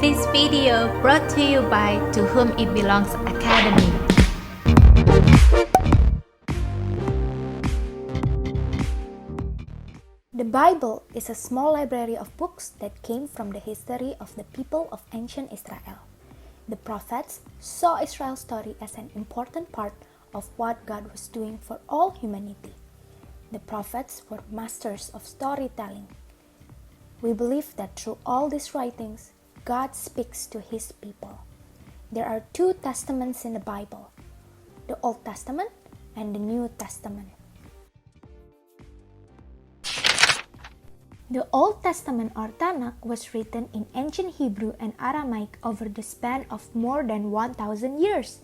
This video brought to you by To Whom It Belongs Academy. The Bible is a small library of books that came from the history of the people of ancient Israel. The prophets saw Israel's story as an important part of what God was doing for all humanity. The prophets were masters of storytelling. We believe that through all these writings, God speaks to His people. There are two testaments in the Bible, the Old Testament and the New Testament. The Old Testament or Tanakh was written in ancient Hebrew and Aramaic over the span of more than 1,000 years.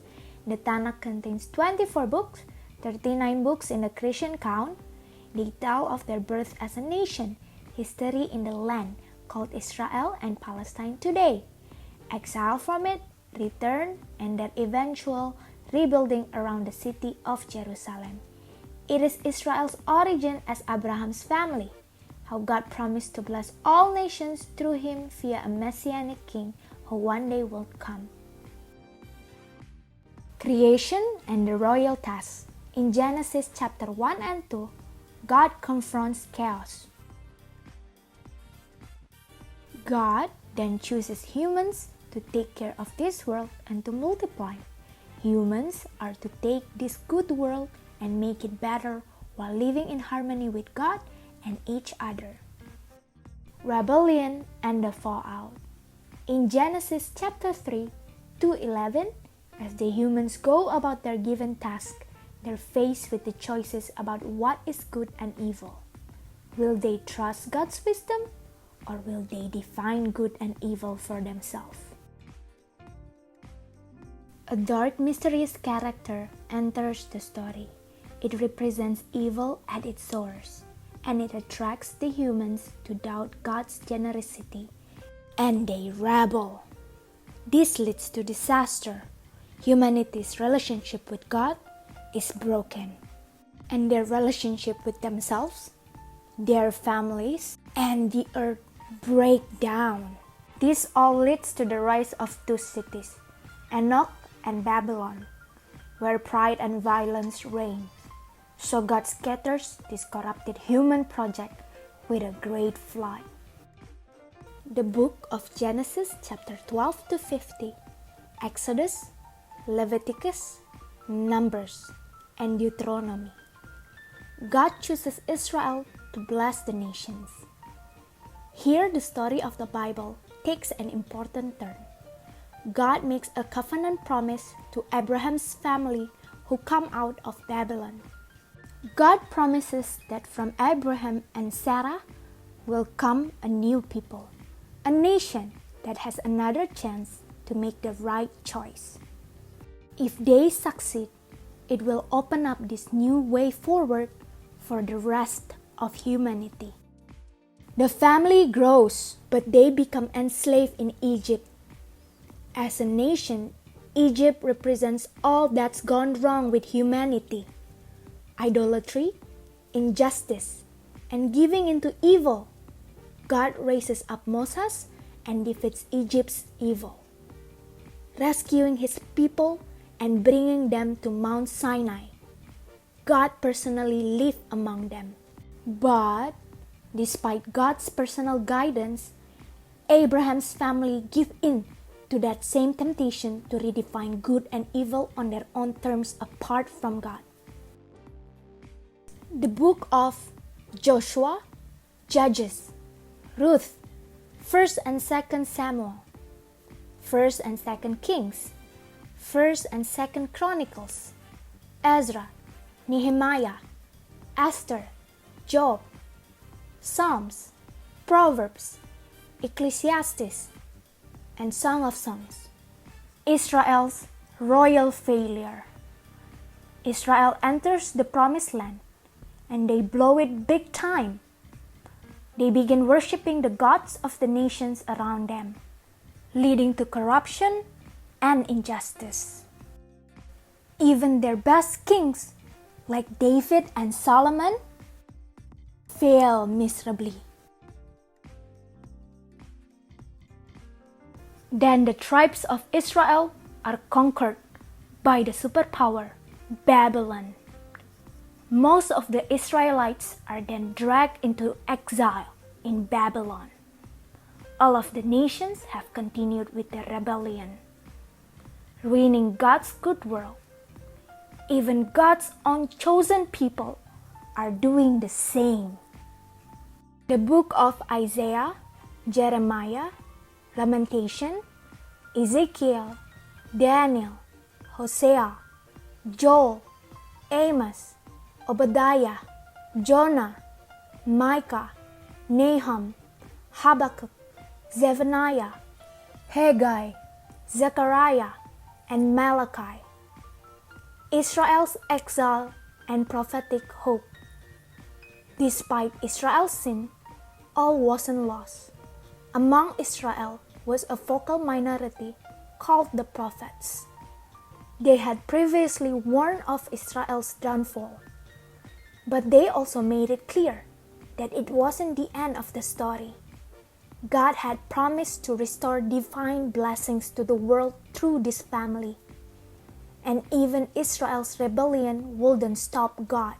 The Tanakh contains 24 books, 39 books in the Christian count. They tell of their birth as a nation, history in the land called Israel and Palestine today, exile from it, return, and their eventual rebuilding around the city of Jerusalem. It is Israel's origin as Abraham's family, how God promised to bless all nations through him via a messianic king who one day will come. Creation and the royal task. In Genesis chapter 1 and 2, God confronts chaos. God then chooses humans to take care of this world and to multiply. Humans are to take this good world and make it better while living in harmony with God and each other. Rebellion and the fallout. In Genesis chapter 3 to 11, as the humans go about their given task, they're faced with the choices about what is good and evil. Will they trust God's wisdom, or will they define good and evil for themselves? A dark, mysterious character enters the story. It represents evil at its source, and it attracts the humans to doubt God's generosity, and they rebel. This leads to disaster. Humanity's relationship with God is broken, and their relationship with themselves, their families, and the earth break down. This all leads to the rise of two cities, Enoch and Babylon, where pride and violence reign. So God scatters this corrupted human project with a great flood. The book of Genesis chapter 12 to 50, Exodus, Leviticus, Numbers, and Deuteronomy. God chooses Israel to bless the nations. Here the story of the Bible takes an important turn. God makes a covenant promise to Abraham's family who come out of Babylon. God promises that from Abraham and Sarah will come a new people, a nation that has another chance to make the right choice. If they succeed, it will open up this new way forward for the rest of humanity. The family grows, but they become enslaved in Egypt. As a nation, Egypt represents all that's gone wrong with humanity: idolatry, injustice, and giving into evil. God raises up Moses and defeats Egypt's evil, rescuing his people and bringing them to Mount Sinai. God personally lived among them. But despite God's personal guidance, Abraham's family give in to that same temptation to redefine good and evil on their own terms apart from God. The book of Joshua, Judges, Ruth, 1st and 2nd Samuel, 1st and 2nd Kings, 1st and 2nd Chronicles, Ezra, Nehemiah, Esther, Job, Psalms, Proverbs, Ecclesiastes, and Song of Songs. Israel's royal failure. Israel enters the promised land, and they blow it big time. They begin worshiping the gods of the nations around them, leading to corruption and injustice. Even their best kings, like David and Solomon, fail miserably. Then the tribes of Israel are conquered by the superpower Babylon. Most of the Israelites are then dragged into exile in Babylon. All of the nations have continued with their rebellion, ruining God's good world. Even God's own chosen people are doing the same. The book of Isaiah, Jeremiah, Lamentation, Ezekiel, Daniel, Hosea, Joel, Amos, Obadiah, Jonah, Micah, Nahum, Habakkuk, Zephaniah, Haggai, Zechariah, and Malachi. Israel's exile and prophetic hope. Despite Israel's sin, all wasn't lost. Among Israel was a vocal minority called the prophets. They had previously warned of Israel's downfall, but they also made it clear that it wasn't the end of the story. God had promised to restore divine blessings to the world through this family, and even Israel's rebellion wouldn't stop God.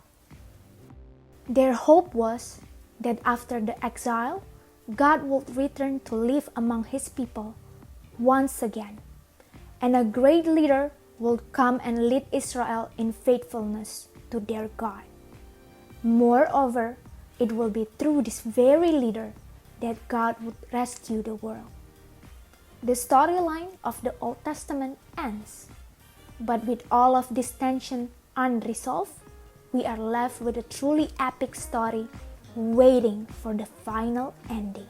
Their hope was that after the exile, God would return to live among His people once again, and a great leader would come and lead Israel in faithfulness to their God. Moreover, it will be through this very leader that God would rescue the world. The storyline of the Old Testament ends, but with all of this tension unresolved, we are left with a truly epic story waiting for the final ending.